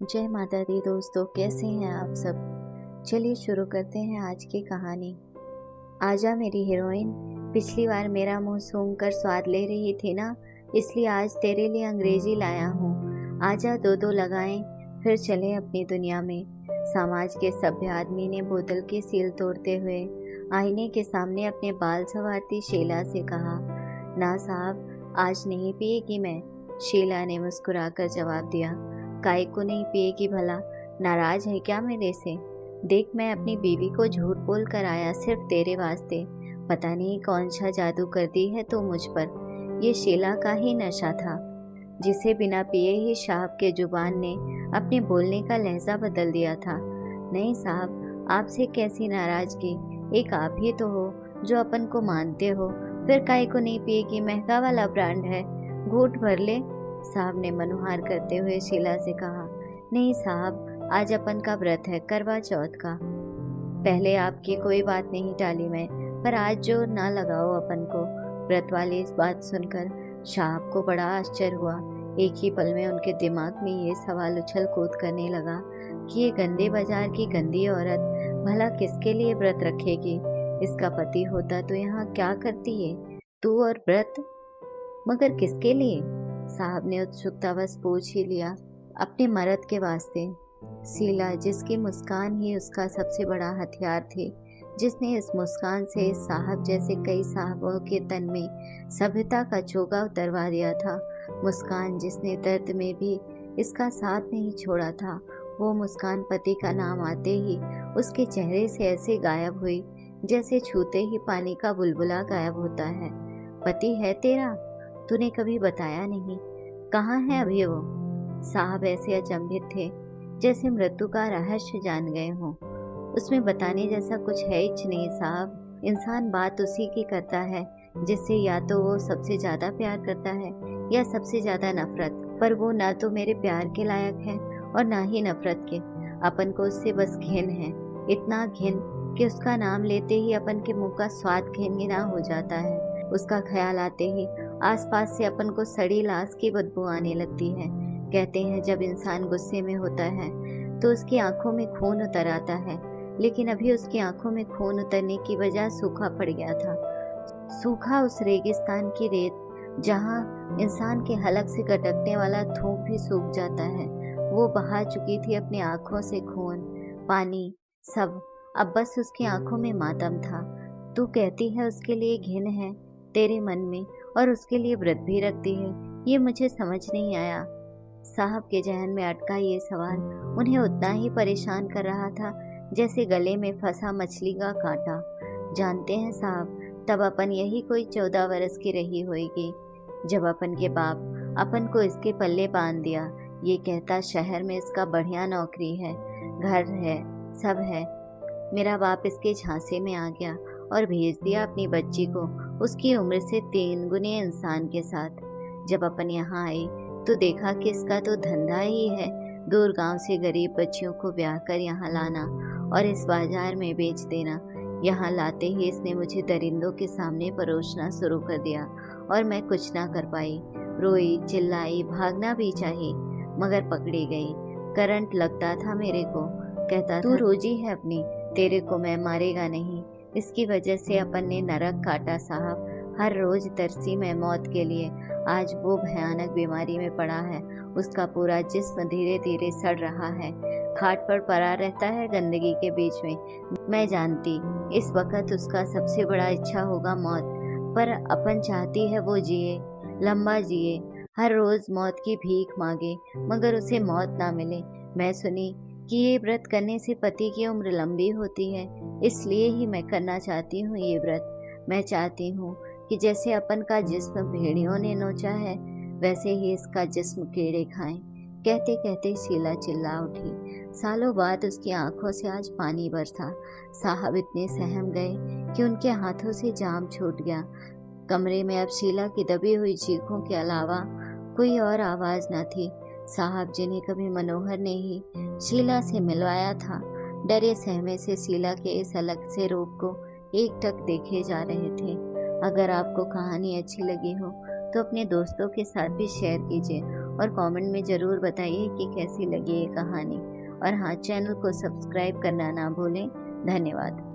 जय माता दी दोस्तों, कैसे हैं आप सब। चलिए शुरू करते हैं आज की कहानी। आजा मेरी हीरोइन, पिछली बार मेरा मुंह सूंघ कर स्वाद ले रही थी ना, इसलिए आज तेरे लिए अंग्रेजी लाया हूँ। आजा दो दो लगाएं, फिर चले अपनी दुनिया में। समाज के सभ्य आदमी ने बोतल की सील तोड़ते हुए आईने के सामने अपने बाल संवारती शीला से कहा, ना साहब, आज नहीं पिएगी मैं। शीला ने मुस्कुराकर जवाब दिया, काय को नहीं पिएगी भला, नाराज है क्या मेरे से। देख, मैं अपनी बीवी को झूठ बोल कर आया सिर्फ तेरे वास्ते। पता नहीं कौन सा जादू कर दी है तू मुझ पर। ये शीला का ही नशा था, जिसे बिना पिए ही साहब के जुबान ने अपने बोलने का लहजा बदल दिया था। नहीं साहब, आपसे कैसी नाराजगी, एक आप ही तो हो जो अपन को मानते हो। फिर काय को नहीं पिएगी, महंगा वाला ब्रांड है, घूंट भर ले। साहब ने मनुहार करते हुए शीला से कहा, नहीं साहब, आज अपन का व्रत है, करवा चौथ का। पहले आपकी कोई बात नहीं टाली मैं, पर आज जोर ना लगाओ अपन को। व्रत वाली इस बात सुनकर साहब को बड़ा आश्चर्य हुआ। एक ही पल में उनके दिमाग में ये सवाल उछल कूद करने लगा कि ये गंदे बाजार की गंदी औरत भला किसके लिए व्रत रखेगी। इसका पति होता तो यहाँ क्या करती है, तू और व्रत, मगर किसके लिए। साहब ने उत्सुकतावश पूछ ही लिया, अपने मर्द के वास्ते। शीला, जिसकी मुस्कान ही उसका सबसे बड़ा हथियार थी, जिसने इस मुस्कान से साहब जैसे कई साहबों के तन में सभ्यता का चोगा उतरवा दिया था। मुस्कान जिसने दर्द में भी इसका साथ नहीं छोड़ा था। वो मुस्कान पति का नाम आते ही उसके चेहरे से ऐसे गायब हुई जैसे छूते ही पानी का बुलबुला गायब होता है। पति है तेरा, तूने कभी बताया नहीं, कहाँ है अभी वो। साहब ऐसे अचंभित थे जैसे मृत्यु का रहस्य जान गए हों। उसमें बताने जैसा कुछ है ही नहीं साहब। इंसान बात उसी की करता है जिससे या तो वो सबसे ज्यादा प्यार करता है या सबसे ज्यादा नफरत। पर वो ना तो मेरे प्यार के लायक है और ना ही नफरत के। अपन को उससे बस घिन है, इतना घिन कि उसका नाम लेते ही अपन के मुंह का स्वाद घिनघिना हो जाता है। उसका ख्याल आते ही आसपास से अपन को सड़ी लाश की बदबू आने लगती है। कहते हैं जब इंसान गुस्से में होता है तो उसकी आंखों में खून उतर आता है, लेकिन अभी उसकी आंखों में खून उतरने की वजह सूखा पड़ गया था। सूखा उस रेगिस्तान की रेत जहाँ इंसान के हलक से गटकने वाला थूक भी सूख जाता है। वो बहा चुकी थी अपनी आंखों से खून, पानी, सब। अब बस उसकी आंखों में मातम था। तू कहती है उसके लिए घिन है तेरे मन में, और उसके लिए व्रत भी रखती है। ये मुझे समझ नहीं आया। साहब के जहन में अटका ये सवाल उन्हें उतना ही परेशान कर रहा था जैसे गले में फंसा मछली का कांटा। जानते हैं साहब, तब अपन यही कोई 14 वर्ष की रही होगी जब अपन के बाप अपन को इसके पल्ले बांध दिया, ये कहता शहर में इसका बढ़िया नौकरी है, घर है, सब है। मेरा बाप इसके झांसे में आ गया और भेज दिया अपनी बच्ची को उसकी उम्र से 3 गुने इंसान के साथ। जब अपन यहाँ आए तो देखा कि इसका तो धंधा ही है दूर गांव से गरीब बच्चियों को ब्याह कर यहाँ लाना और इस बाजार में बेच देना। यहाँ लाते ही इसने मुझे दरिंदों के सामने परोसना शुरू कर दिया और मैं कुछ ना कर पाई। रोई, चिल्लाई, भागना भी चाही, मगर पकड़ी गई। करंट लगता था मेरे को। कहता तू रोजी है अपनी, तेरे को मैं मारेगा नहीं। इसकी वजह से अपन ने नरक काटा साहब। हर रोज तरसी मैं मौत के लिए। आज वो भयानक बीमारी में पड़ा है। उसका पूरा जिस्म धीरे धीरे सड़ रहा है, खाट पर पड़ा रहता है गंदगी के बीच में। मैं जानती इस वक्त उसका सबसे बड़ा इच्छा होगा मौत, पर अपन चाहती है वो जिए, लंबा जिए, हर रोज मौत की भीख मांगे, मगर उसे मौत ना मिले। मैं सुनी कि ये व्रत करने से पति की उम्र लंबी होती है, इसलिए ही मैं करना चाहती हूँ ये व्रत। मैं चाहती हूँ कि जैसे अपन का जिस्म भेड़ियों ने नोचा है, वैसे ही इसका जिस्म कीड़े खाएं। कहते कहते शीला चिल्ला उठी। सालों बाद उसकी आंखों से आज पानी बरसा। साहब इतने सहम गए कि उनके हाथों से जाम छूट गया। कमरे में अब शीला की दबी हुई चीखों के अलावा कोई और आवाज न थी। साहब, जिन्हें कभी मनोहर ने ही शीला से मिलवाया था, डरे सहमे से शीला के इस अलग से रूप को एकटक देखे जा रहे थे। अगर आपको कहानी अच्छी लगी हो तो अपने दोस्तों के साथ भी शेयर कीजिए और कमेंट में ज़रूर बताइए कि कैसी लगी ये कहानी। और हाँ, चैनल को सब्सक्राइब करना ना भूलें। धन्यवाद।